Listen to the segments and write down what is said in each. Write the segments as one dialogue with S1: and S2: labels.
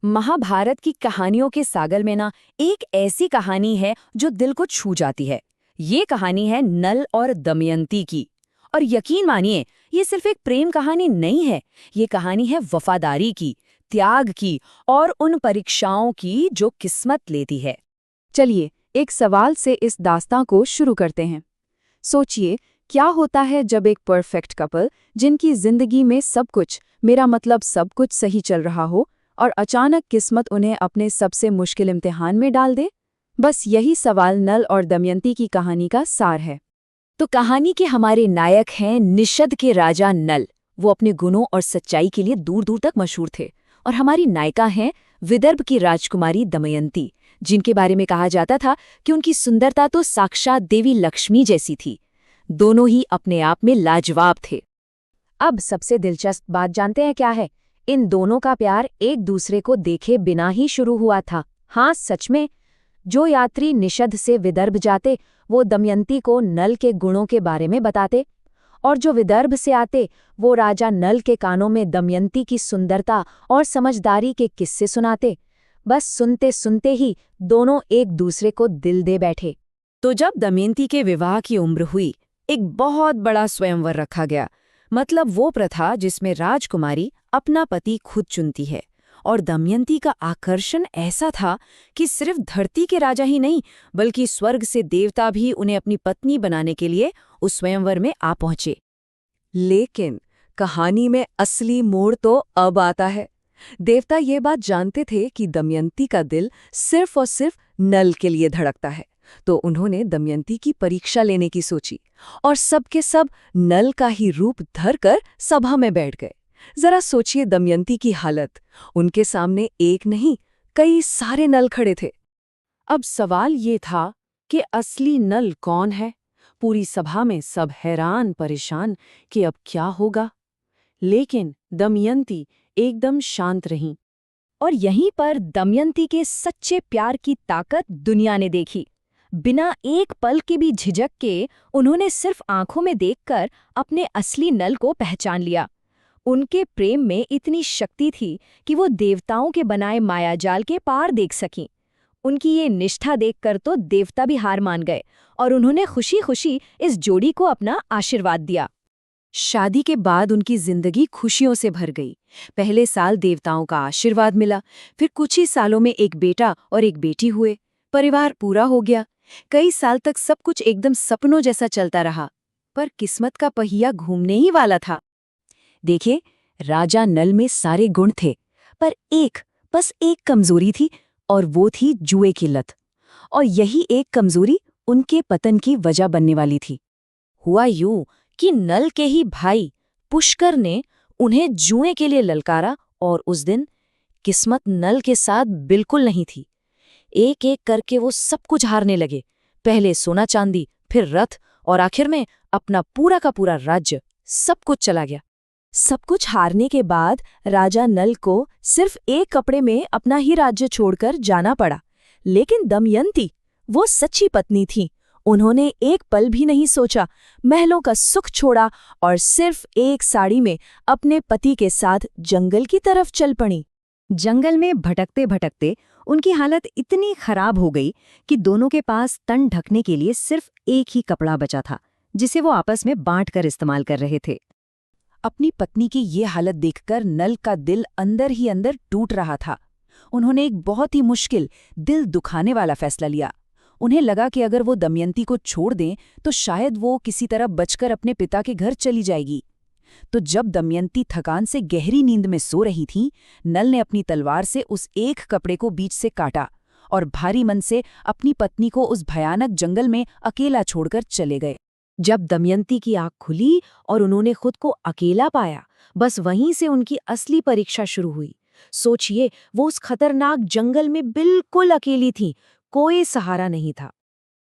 S1: महाभारत की कहानियों के सागर में ना एक ऐसी कहानी है जो दिल को छू जाती है। ये कहानी है नल और दमयंती की। और यकीन मानिए, ये सिर्फ एक प्रेम कहानी नहीं है। ये कहानी है वफादारी की, त्याग की और उन परीक्षाओं की जो किस्मत लेती है।
S2: चलिए एक सवाल से इस दास्तां को शुरू करते हैं। सोचिए, क्या होता है जब एक परफेक्ट कपल जिनकी जिंदगी में सब कुछ, मेरा मतलब सब कुछ सही चल रहा हो, और अचानक किस्मत उन्हें अपने सबसे मुश्किल इम्तिहान में डाल दे? बस यही सवाल नल और दमयंती की कहानी का सार है।
S1: तो कहानी के हमारे नायक हैं निषद के राजा नल। वो अपने गुणों और सच्चाई के लिए दूर दूर तक मशहूर थे। और हमारी नायिका हैं विदर्भ की राजकुमारी दमयंती, जिनके बारे में कहा जाता था कि उनकी सुंदरता तो साक्षात देवी लक्ष्मी जैसी थी। दोनों ही अपने आप में लाजवाब थे। अब सबसे दिलचस्प बात जानते हैं क्या है? इन दोनों का प्यार एक दूसरे को देखे बिना ही शुरू हुआ था। हाँ, सच में। जो यात्री निषद से विदर्भ जाते, वो दमयंती को नल के गुणों के बारे में बताते, और जो विदर्भ से आते, वो राजा नल के कानों में दमयंती की सुंदरता और समझदारी के किस्से सुनाते। बस सुनते सुनते ही दोनों एक दूसरे को दिल दे बैठे। तो जब दमयंती के विवाह की उम्र हुई, एक बहुत बड़ा स्वयंवर रखा गया। मतलब वो प्रथा जिसमें राजकुमारी अपना पति खुद चुनती है। और दमयंती का आकर्षण ऐसा था कि सिर्फ धरती के राजा ही नहीं, बल्कि स्वर्ग से देवता भी उन्हें अपनी पत्नी बनाने के लिए उस स्वयंवर में आ पहुंचे।
S2: लेकिन कहानी में असली मोड़ तो अब आता है। देवता ये बात जानते थे कि दमयंती का दिल सिर्फ और सिर्फ नल के लिए धड़कता है, तो उन्होंने दमयंती की परीक्षा लेने की सोची और सबके सब नल का ही रूप धरकर सभा में बैठ गए। जरा सोचिए दमयंती की हालत। उनके सामने एक नहीं, कई सारे नल खड़े थे।
S1: अब सवाल ये था कि असली नल कौन है? पूरी सभा में सब हैरान परेशान कि अब क्या होगा। लेकिन दमयंती एकदम शांत रहीं। और यहीं पर दमयंती के सच्चे प्यार की ताकत दुनिया ने देखी। बिना एक पल के भी झिझक के उन्होंने सिर्फ आंखों में देखकर अपने असली नल को पहचान लिया। उनके प्रेम में इतनी शक्ति थी कि वो देवताओं के बनाए मायाजाल के पार देख सकीं। उनकी ये निष्ठा देखकर तो देवता भी हार मान गए और उन्होंने खुशी खुशी इस जोड़ी को अपना आशीर्वाद दिया। शादी के बाद उनकी जिंदगी खुशियों से भर गई। पहले साल देवताओं का आशीर्वाद मिला, फिर कुछ ही सालों में एक बेटा और एक बेटी हुए। परिवार पूरा हो गया। कई साल तक सब कुछ एकदम सपनों जैसा चलता रहा। पर किस्मत का पहिया घूमने ही वाला था। देखिए, राजा नल में सारे गुण थे, पर बस एक कमजोरी थी, और वो थी जुए की लत। और यही एक कमजोरी उनके पतन की वजह बनने वाली थी। हुआ यूं कि नल के ही भाई पुष्कर ने उन्हें जुए के लिए ललकारा, और उस दिन किस्मत नल के साथ बिल्कुल नहीं थी। एक एक करके वो सब कुछ हारने लगे। पहले सोना चांदी, फिर रथ, और आखिर में अपना पूरा का पूरा राज्य। सब कुछ चला गया। सब कुछ हारने के बाद राजा नल को सिर्फ एक कपड़े में अपना ही राज्य छोड़कर जाना पड़ा। लेकिन दमयंती, वो सच्ची पत्नी थी। उन्होंने एक पल भी नहीं सोचा, महलों का सुख छोड़ा और सिर्फ एक साड़ी में अपने पति के साथ जंगल की तरफ चल पड़ी। जंगल में भटकते भटकते उनकी हालत इतनी खराब हो गई कि दोनों के पास तन ढकने के लिए सिर्फ एक ही कपड़ा बचा था, जिसे वो आपस में बांटकर इस्तेमाल कर रहे थे। अपनी पत्नी की ये हालत देखकर नल का दिल अंदर ही अंदर टूट रहा था। उन्होंने एक बहुत ही मुश्किल, दिल दुखाने वाला फैसला लिया। उन्हें लगा कि अगर वो दमयंती को छोड़ दें तो शायद वो किसी तरह बचकर अपने पिता के घर चली जाएगी। तो जब दमयंती थकान से गहरी नींद में सो रही थी, नल ने अपनी तलवार से उस एक कपड़े को बीच से काटा और भारी मन से अपनी पत्नी को उस भयानक जंगल में अकेला छोड़कर चले गए। जब दमयंती की आंख खुली और उन्होंने खुद को अकेला पाया, बस वहीं से उनकी असली परीक्षा शुरू हुई। सोचिए, वो उस खतरनाक जंगल में बिल्कुल अकेली थी, कोई सहारा नहीं था।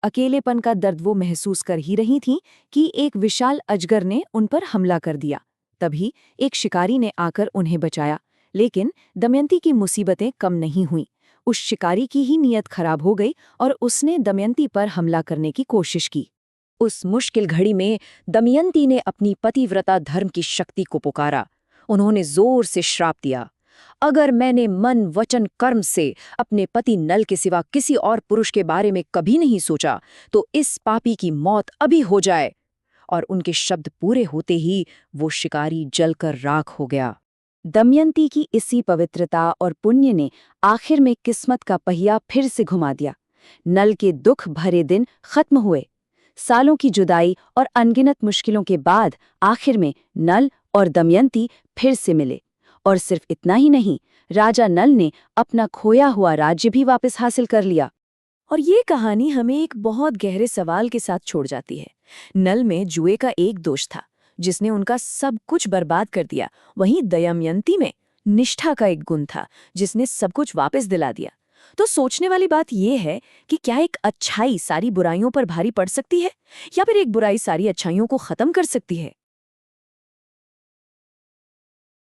S1: अकेलेपन का दर्द वो महसूस कर ही रही थीं कि एक विशाल अजगर ने उन पर हमला कर दिया। तभी एक शिकारी ने आकर उन्हें बचाया। लेकिन दमयंती की मुसीबतें कम नहीं हुईं। उस शिकारी की ही नीयत खराब हो गई और उसने दमयंती पर हमला करने की कोशिश की। उस मुश्किल घड़ी में दमयंती ने अपनी पतिव्रता धर्म की शक्ति को पुकारा। उन्होंने जोर से श्राप दिया,
S3: अगर मैंने मन वचन कर्म से अपने पति नल के सिवा किसी और पुरुष के बारे में कभी नहीं सोचा तो इस पापी की मौत अभी हो जाए। और उनके शब्द पूरे होते ही वो शिकारी जलकर राख हो गया। दमयंती की इसी पवित्रता और पुण्य ने आखिर में किस्मत का पहिया फिर से घुमा दिया। नल के दुख भरे दिन खत्म हुए। सालों की जुदाई और अनगिनत मुश्किलों के बाद आखिर में नल और दमयंती फिर से मिले। और सिर्फ इतना ही नहीं, राजा नल ने अपना खोया हुआ राज्य भी वापस हासिल कर लिया।
S2: और ये कहानी हमें एक बहुत गहरे सवाल के साथ छोड़ जाती है। नल में जुए का एक दोष था जिसने उनका सब कुछ बर्बाद कर दिया। वहीं दमयंती में निष्ठा का एक गुण था जिसने सब कुछ वापस दिला दिया। तो सोचने वाली बात यह है कि क्या एक अच्छाई सारी बुराइयों पर भारी पड़ सकती है या फिर एक बुराई सारी अच्छाइयों को खत्म कर सकती है।